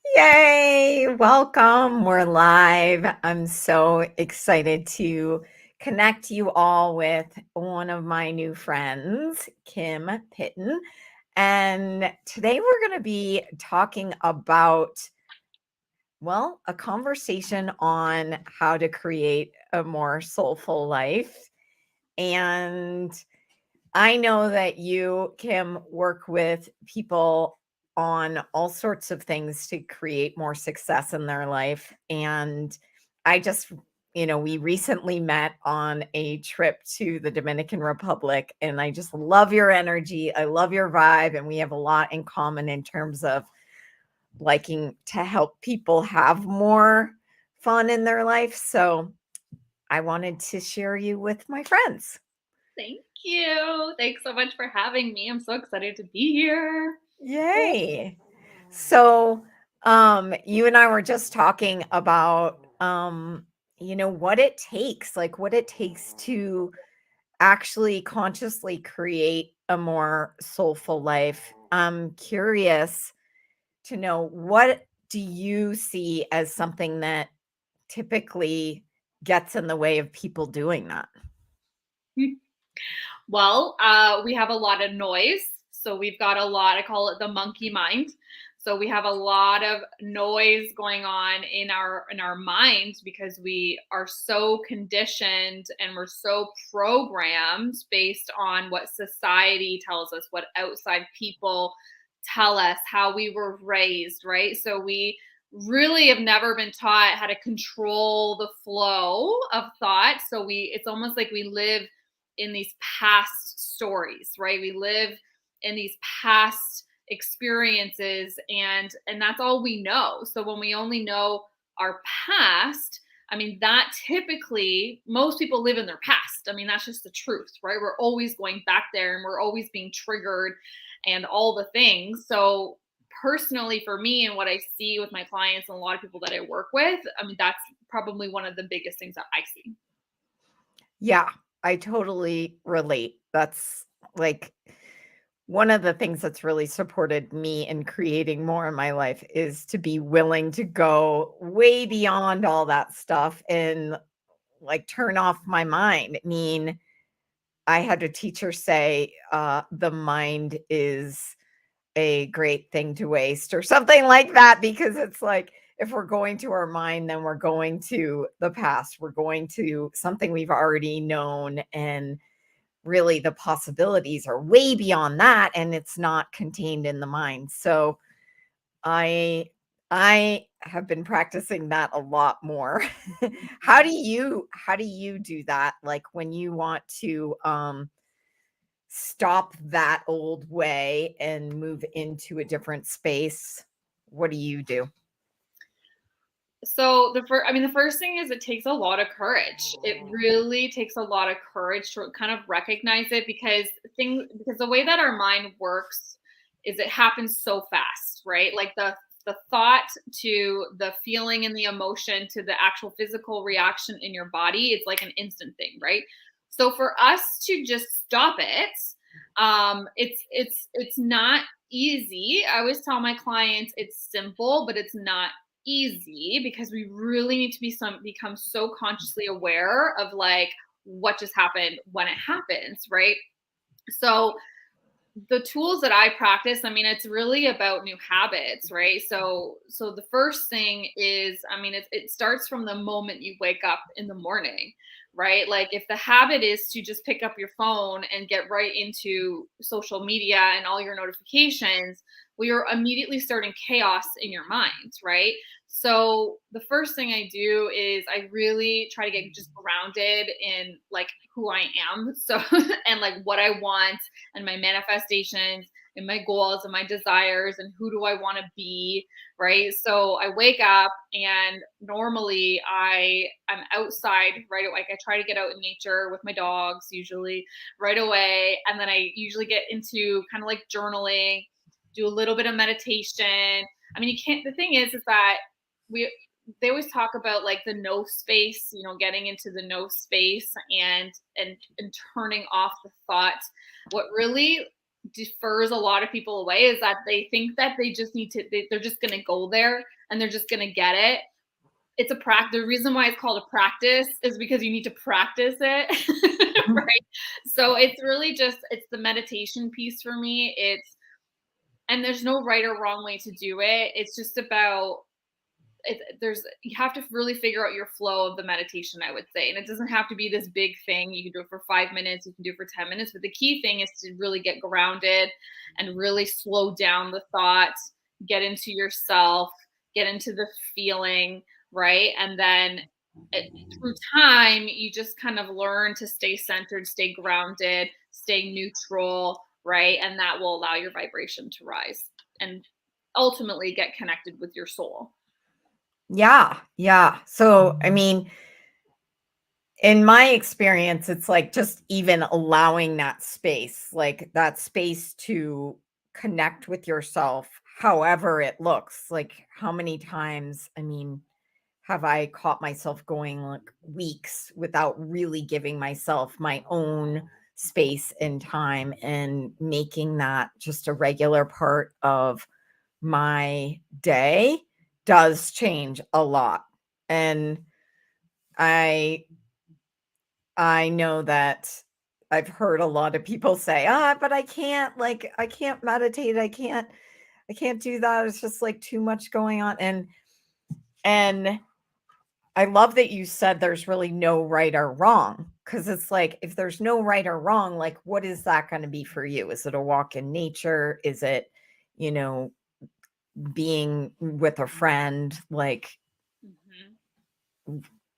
Yay! Welcome. We're live. I'm so excited to connect you all with one of my new friends, Kim Pitton. And today we're going to be talking about, well, a conversation on how to create a more soulful life. And I know that you, Kim, work with people on all sorts of things to create more success in their life. And I just, we recently met on a trip to the Dominican Republic, and I just love your energy. I love your vibe. And we have a lot in common in terms of liking to help people have more fun in their life. So I wanted to share you with my friends. Thank you. Thanks so much for having me. I'm so excited to be here. Yay. So, you and I were just talking about, what it takes, like what it takes to actually consciously create a more soulful life. I'm curious to know, what do you see as something that typically gets in the way of people doing that? Well, we have a lot of noise. So we've got a lot, I call it the monkey mind. So we have a lot of noise going on in our minds because we are so conditioned and we're so programmed based on what society tells us, what outside people tell us, how we were raised, right? So we really have never been taught how to control the flow of thought. So it's almost like we live in these past stories, right? We live in these past experiences and that's all we know. So when we only know our past, I mean that typically most people live in their past. I mean that's just the truth, right? We're always going back there and we're always being triggered and all the things. So personally for me and what I see with my clients and a lot of people that I work with, I mean that's probably one of the biggest things that I see. Yeah, I totally relate. That's like one of the things that's really supported me in creating more in my life is to be willing to go way beyond all that stuff and like turn off my mind. I mean, I had a teacher say, the mind is a great thing to waste or something like that, because it's like if we're going to our mind, then we're going to the past. We're going to something we've already known, and really the possibilities are way beyond that, and it's not contained in the mind. So I have been practicing that a lot more. How do you do that, like when you want to stop that old way and move into a different space? What do you do? So the first thing is it takes a lot of courage. It really takes a lot of courage to kind of recognize it because the way that our mind works is it happens so fast, right? Like the thought to the feeling and the emotion to the actual physical reaction in your body, it's like an instant thing, right? So for us to just stop it, it's not easy. I always tell my clients it's simple, but it's not easy because we really need to become so consciously aware of like what just happened when it happens, right? So the tools that I practice, I mean, it's really about new habits, right? So the first thing is, I mean, it starts from the moment you wake up in the morning, right? Like if the habit is to just pick up your phone and get right into social media and all your notifications, well, you're immediately starting chaos in your mind, right? So the first thing I do is I really try to get just grounded in like who I am. So and like what I want and my manifestations and my goals and my desires and who do I want to be, right? So I wake up and normally I'm outside right away. Like I try to get out in nature with my dogs usually right away, and then I usually get into kind of like journaling, do a little bit of meditation. I mean, you can't. The thing is that we they always talk about like the no space, getting into the no space and turning off the thoughts. What really defers a lot of people away is that they think that they just need to, they're just going to go there and they're just going to get it. It's a practice. The reason why it's called a practice is because you need to practice it. Right. So it's really just, it's the meditation piece for me. And there's no right or wrong way to do it. It's just about, you have to really figure out your flow of the meditation, I would say. And it doesn't have to be this big thing. You can do it for 5 minutes, you can do it for 10 minutes. But the key thing is to really get grounded and really slow down the thoughts, get into yourself, get into the feeling, right? And then through time, you just kind of learn to stay centered, stay grounded, stay neutral, right? And that will allow your vibration to rise and ultimately get connected with your soul. Yeah. Yeah. So, I mean, in my experience, it's like just even allowing that space, like that space to connect with yourself, however it looks. Like, how many times, I mean, have I caught myself going like weeks without really giving myself my own space and time and making that just a regular part of my day does change a lot. And I I know that I've heard a lot of people say, "Ah, but I can't like I can't meditate. I can't do that. It's just like too much going on." And I love that you said there's really no right or wrong, because it's like if there's no right or wrong, like what is that going to be for you? Is it a walk in nature? Is it, you know, being with a friend? Like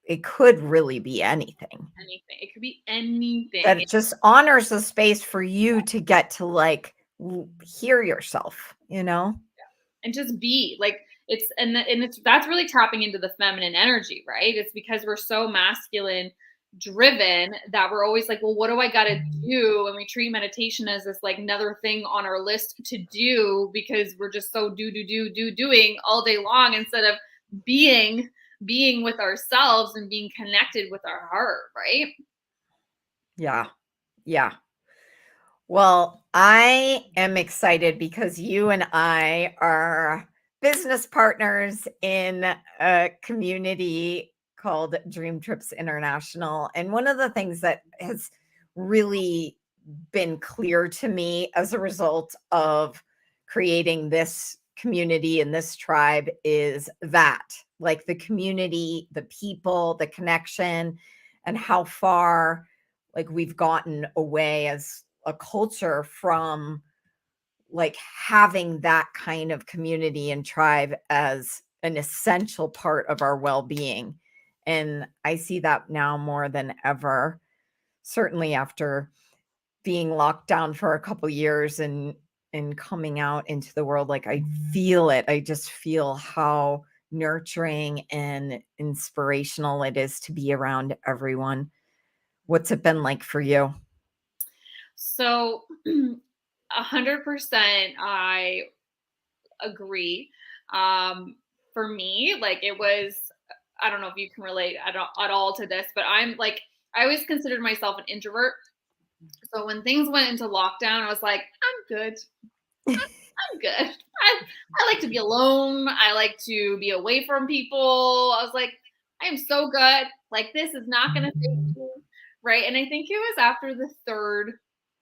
it could really be anything. Anything. It could be anything. That it just honors the space for you to get to like hear yourself, you know? And just be like, it's that's really tapping into the feminine energy, right? It's because we're so masculine driven that we're always like, well, what do I got to do? And we treat meditation as this like another thing on our list to do because we're just so doing all day long instead of being with ourselves and being connected with our heart, right? Yeah. Yeah. Well, I am excited because you and I are business partners in a community called Dream Trips International. And one of the things that has really been clear to me as a result of creating this community and this tribe is that, like, the community, the people, the connection, and how far like we've gotten away as a culture from like having that kind of community and tribe as an essential part of our well-being. And I see that now more than ever, certainly after being locked down for a couple years and coming out into the world. Like I feel it. I just feel how nurturing and inspirational it is to be around everyone. What's it been like for you? So 100% I agree. For me, like it was, I don't know if you can relate at all to this, but I'm like, I always considered myself an introvert. So when things went into lockdown, I was like, I'm good. I'm good. I like to be alone. I like to be away from people. I was like, I am so good. Like this is not going to save me, right? And I think it was after the third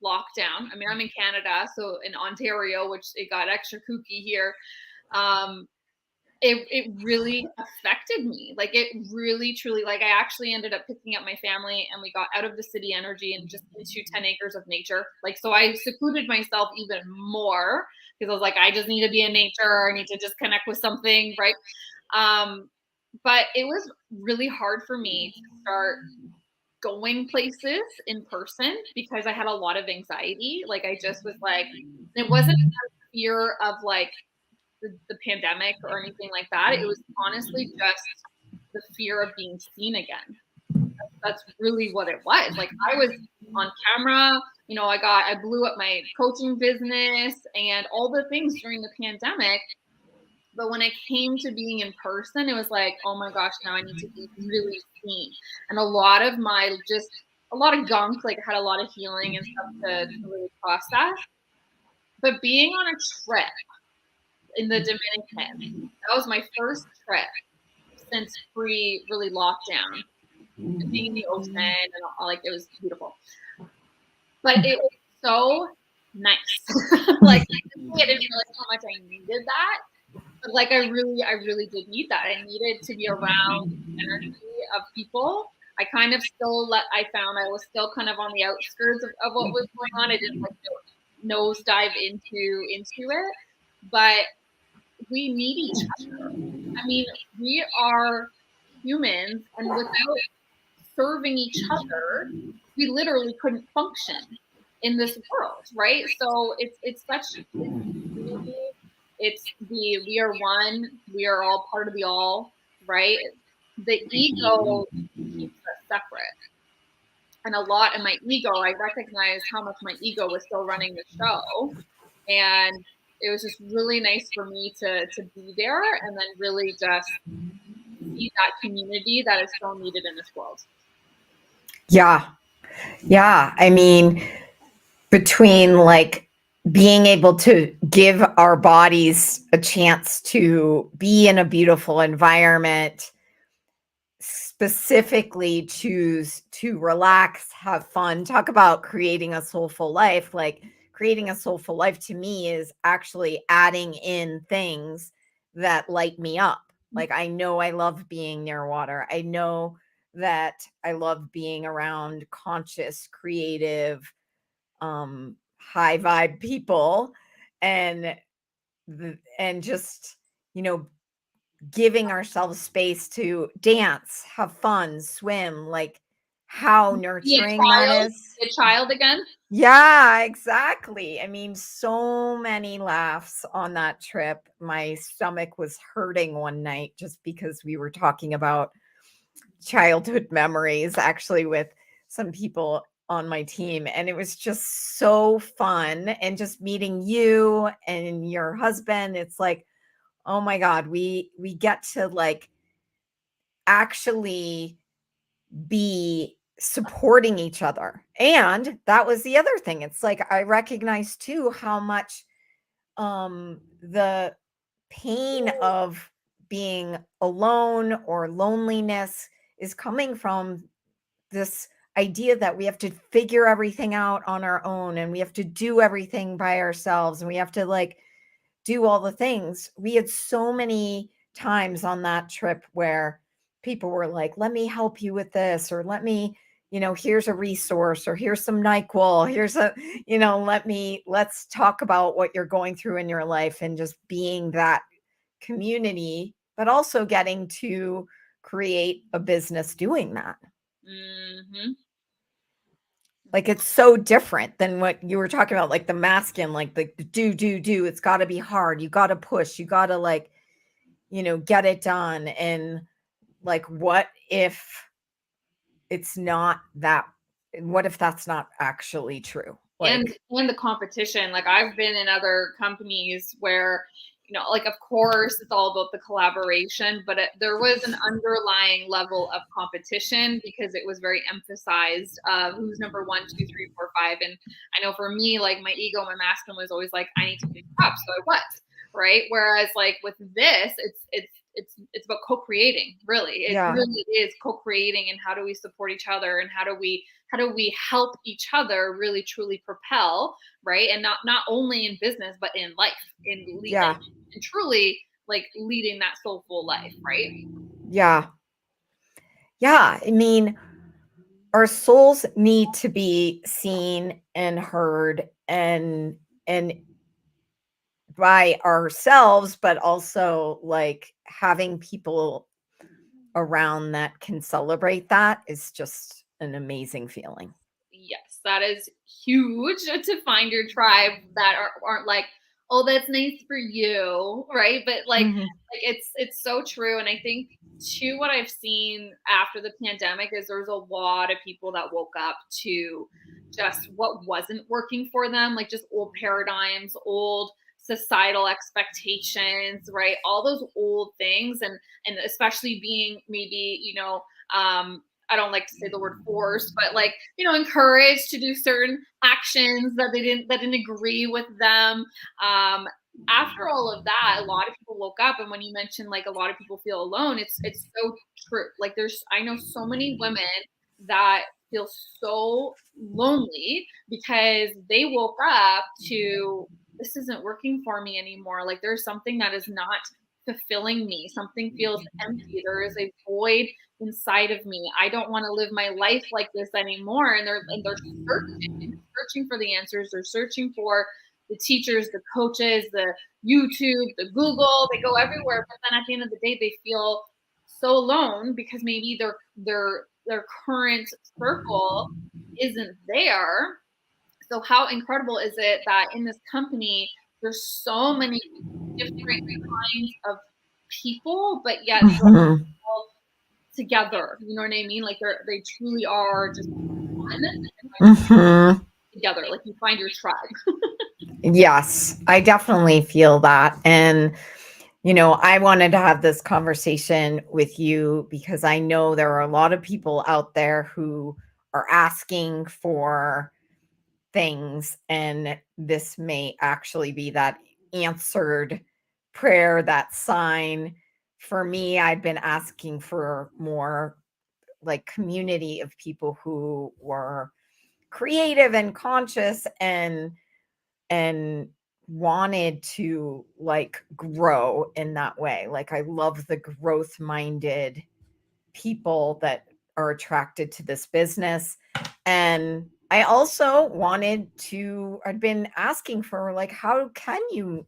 lockdown. I mean, I'm in Canada, so in Ontario, which it got extra kooky here. Um, it really affected me. Like it really truly, like I actually ended up picking up my family and we got out of the city energy and just into 10 acres of nature. Like so I secluded myself even more because I was like, I just need to be in nature. I need to just connect with something, right? But it was really hard for me to start going places in person because I had a lot of anxiety. Like I just was like, it wasn't a fear of like the pandemic or anything like that. It was honestly just the fear of being seen again. That's really what it was. Like I was on camera, you know, I blew up my coaching business and all the things during the pandemic. But when it came to being in person, it was like, oh my gosh, now I need to be really seen. And a lot of a lot of gunk, like I had a lot of healing and stuff to really process. But being on a trip in the Dominican, that was my first trip since pre really lockdown. And being in the ocean and all, like it was beautiful. But it was so nice. Like I didn't realize how much I needed that. But like I really did need that. I needed to be around the energy of people. I kind of still I found I was still kind of on the outskirts of what was going on. I didn't like nose dive into it. But we need each other. I mean, we are humans, and without serving each other, we literally couldn't function in this world, right? So it's such it's unity, it's the we are one, we are all part of the all, right? The ego keeps us separate. And a lot in my ego, I recognized how much my ego was still running the show. And it was just really nice for me to be there and then really just see that community that is so needed in this world. Yeah. Yeah. I mean, between like being able to give our bodies a chance to be in a beautiful environment, specifically choose to relax, have fun, talk about creating a soulful life. Like creating a soulful life to me is actually adding in things that light me up. Like I know I love being near water. I know that I love being around conscious, creative, high vibe people, and and just, you know, giving ourselves space to dance, have fun, swim, like how nurturing that is. Be a child again. Yeah, exactly. I mean, so many laughs on that trip. My stomach was hurting one night just because we were talking about childhood memories, actually, with some people on my team. And it was just so fun. And just meeting you and your husband, it's like, oh my God, we get to like actually be supporting each other. And that was the other thing. It's like I recognize too how much the pain of being alone or loneliness is coming from this idea that we have to figure everything out on our own and we have to do everything by ourselves and we have to like do all the things. We had so many times on that trip where people were like, let me help you with this, or let me, you know, here's a resource, or here's some NyQuil, here's a, you know, let's talk about what you're going through in your life, and just being that community, but also getting to create a business doing that. Mm-hmm. Like it's so different than what you were talking about, like the masculine, like the do. It's got to be hard. You got to push. You got to like, you know, get it done. And like, what if it's not that? What if that's not actually true? Like, And the competition. Like I've been in other companies where, you know, like of course it's all about the collaboration, but there was an underlying level of competition because it was very emphasized who's number 1, 2, 3, 4, 5. And I know for me, like my ego, my masculine was always like, I need to be top, so I was, right. Whereas like with this, it's about co-creating. Really, it yeah, really is co-creating. And how do we support each other, and how do we help each other really truly propel, right? And not only in business but in life, yeah, and truly like leading that soulful life, right? yeah, yeah. I mean, our souls need to be seen and heard, and by ourselves, but also like having people around that can celebrate that is just an amazing feeling. Yes, that is huge to find your tribe that aren't like, oh, that's nice for you, right? But Mhm. like it's so true. And I think too, what I've seen after the pandemic is there's a lot of people that woke up to just what wasn't working for them, like just old paradigms, old societal expectations, right? All those old things, and especially being maybe, you know, I don't like to say the word forced, but like, encouraged to do certain actions that that didn't agree with them. After all of that, a lot of people woke up, and when you mentioned like a lot of people feel alone, it's so true. Like I know so many women that feel so lonely because they woke up to, this isn't working for me anymore. Like there's something that is not fulfilling me. Something feels empty. There is a void inside of me. I don't want to live my life like this anymore. And they're searching for the answers. They're searching for the teachers, the coaches, the YouTube, the Google. They go everywhere, but then at the end of the day, they feel so alone because maybe their current circle isn't there. So how incredible is it that in this company there's so many different kinds of people, but yet they're Mhm. all together. You know what I mean? Like they truly are just one Mhm. together. Like you find your tribe. Yes, I definitely feel that. And, I wanted to have this conversation with you because I know there are a lot of people out there who are asking for things, and this may actually be that answered prayer, that sign. For me, I've been asking for more like community of people who were creative and conscious and wanted to like grow in that way. Like I love the growth minded people that are attracted to this business. And I also I'd been asking for like, how can you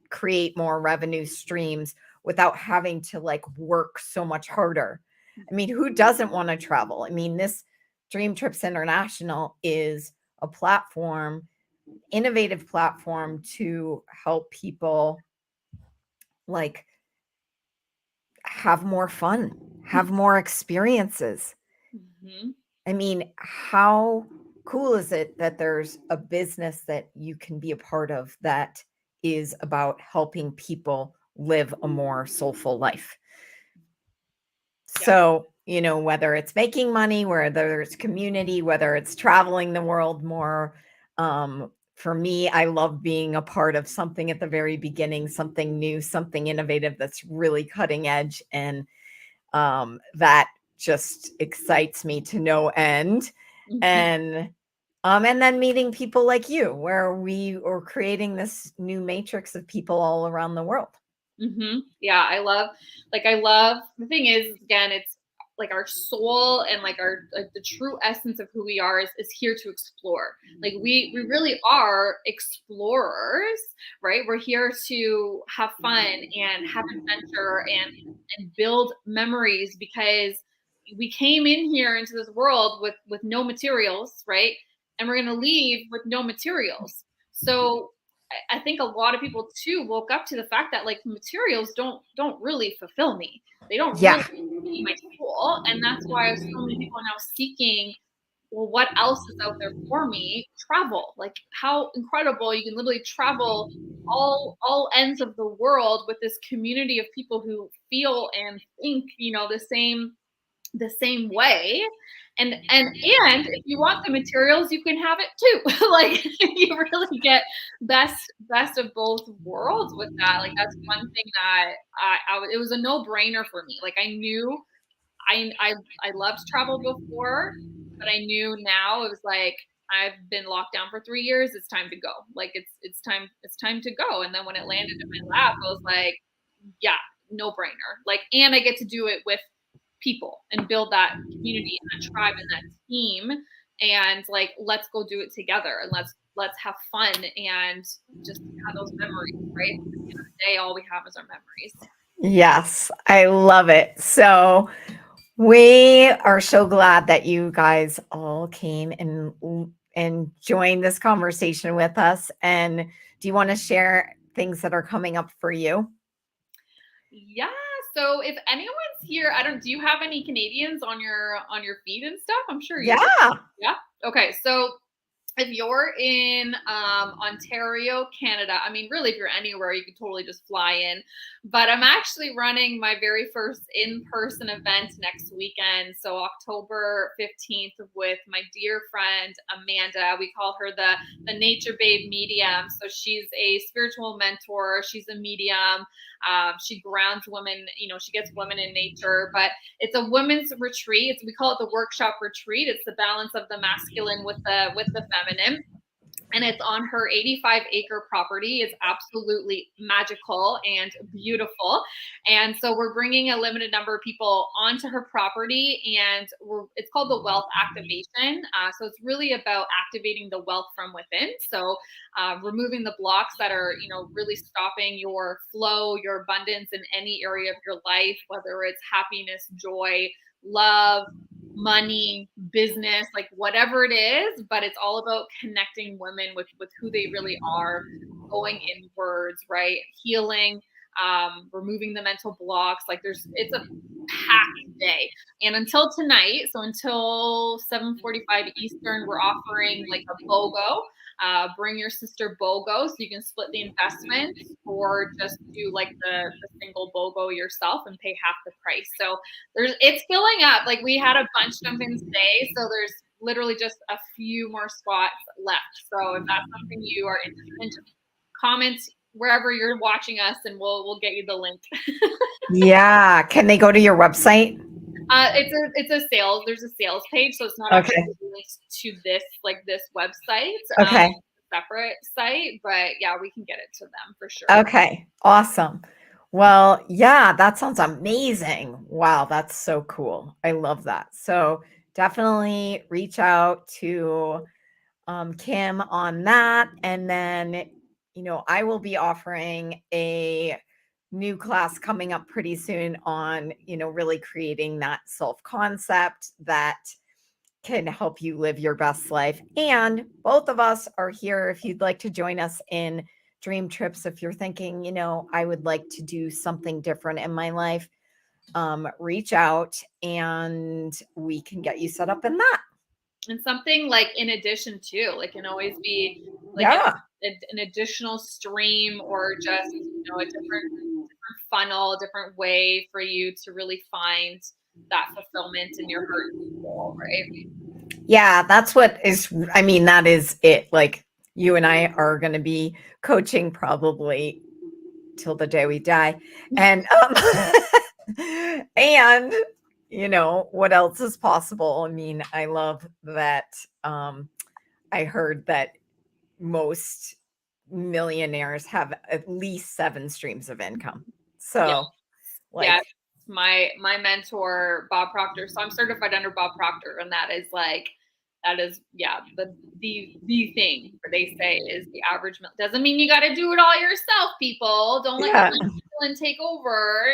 create more revenue streams without having to like work so much harder? I mean, who doesn't want to travel? I mean, this Dream Trips International is a platform, innovative platform to help people like have more fun, have more experiences. Mm-hmm. I mean, how cool is it that there's a business that you can be a part of that is about helping people live a more soulful life? Yeah. So, whether it's making money, whether it's community, whether it's traveling the world more, for me, I love being a part of something at the very beginning, something new, something innovative that's really cutting edge. And that just excites me to no end. Mm-hmm. And then meeting people like you, where we are creating this new matrix of people all around the world. Mm-hmm. Yeah, I love the thing is, again, it's like our soul and like our like the true essence of who we are is here to explore. Like we really are explorers, right? We're here to have fun and have adventure and build memories because we came in here into this world with no materials, right? And we're gonna leave with no materials. So I think a lot of people too woke up to the fact that like materials don't really fulfill me. They don't Yeah. really feed my soul, and that's why so many people are now seeking, well, what else is out there for me? Travel. Like how incredible you can literally travel all ends of the world with this community of people who feel and think, the same way. And if you want the materials, you can have it too. Like you really get best of both worlds with that. Like that's one thing that it was a no-brainer for me. Like I knew I loved travel before, but I knew now it was like I've been locked down for 3 years. It's time to go. Like it's time to go. And then when it landed in my lap, I was like, yeah, no brainer. Like, and I get to do it with people and build that community and that tribe and that team. And like, let's go do it together and let's have fun and just have those memories, right? At the end of the day, all we have is our memories. Yes, I love it. So we are so glad that you guys all came and joined this conversation with us. And do you want to share things that are coming up for you? Yeah. So if anyone's here, do you have any Canadians on your feed and stuff? I'm sure you do. Yeah. Yeah. Okay. So if you're in Ontario, Canada, I mean, really, if you're anywhere, you could totally just fly in. But I'm actually running my very first in person event next weekend. So, October 15th, with my dear friend Amanda. We call her the Nature Babe Medium. So, she's a spiritual mentor, she's a medium. She grounds women, she gets women in nature, but it's a women's retreat. We call it the workshop retreat. It's the balance of the masculine with the feminine, and it's on her 85-acre property. It's absolutely magical and beautiful. And so we're bringing a limited number of people onto her property, and it's called the wealth activation. So it's really about activating the wealth from within. So removing the blocks that are, really stopping your flow, your abundance in any area of your life, whether it's happiness, joy, love, money, business, like whatever it is, but it's all about connecting women with who they really are, going inwards, right? Healing, removing the mental blocks. Like it's a packed day. And until tonight, so until 7:45 Eastern, we're offering like a BOGO. Bring your sister BOGO so you can split the investments, or just do like the single BOGO yourself and pay half the price. So it's filling up. Like, we had a bunch jump in today, so there's literally just a few more spots left. So if that's something you are interested in, just comment wherever you're watching us, and we'll get you the link. Yeah. Can they go to your website? It's a sales. There's a sales page, so it's not Okay. actually linked to this website. Okay. Separate site, but yeah, we can get it to them for sure. Okay. Awesome. Well, yeah, that sounds amazing. Wow, that's so cool. I love that. So definitely reach out to Kim on that. And then, I will be offering a new class coming up pretty soon on, really creating that self concept that can help you live your best life. And both of us are here if you'd like to join us in dream trips. If you're thinking, I would like to do something different in my life, reach out and we can get you set up in that. And something like in addition to, like, can always be like Yeah. an additional stream, or just, a different funnel, a different way for you to really find that fulfillment in your heart and soul, right? Yeah, that's what is, that is it. Like, you and I are going to be coaching probably till the day we die. And, and, what else is possible? I love that. I heard that most millionaires have at least 7 streams of income. Yeah. So, Yeah. like, My mentor, Bob Proctor. So I'm certified under Bob Proctor, and that is yeah, the thing they say is the average. Doesn't mean you got to do it all yourself, people. Don't let yeah, and take over.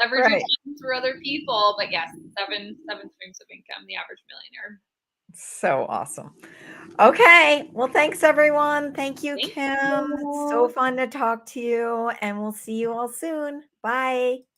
Leverage your right. time through other people. But yes, seven streams of income, the average millionaire. So awesome. Okay. Well, thanks everyone. Thank you, Thank Kim. It's so you. fun to talk to you, and we'll see you all soon. Bye.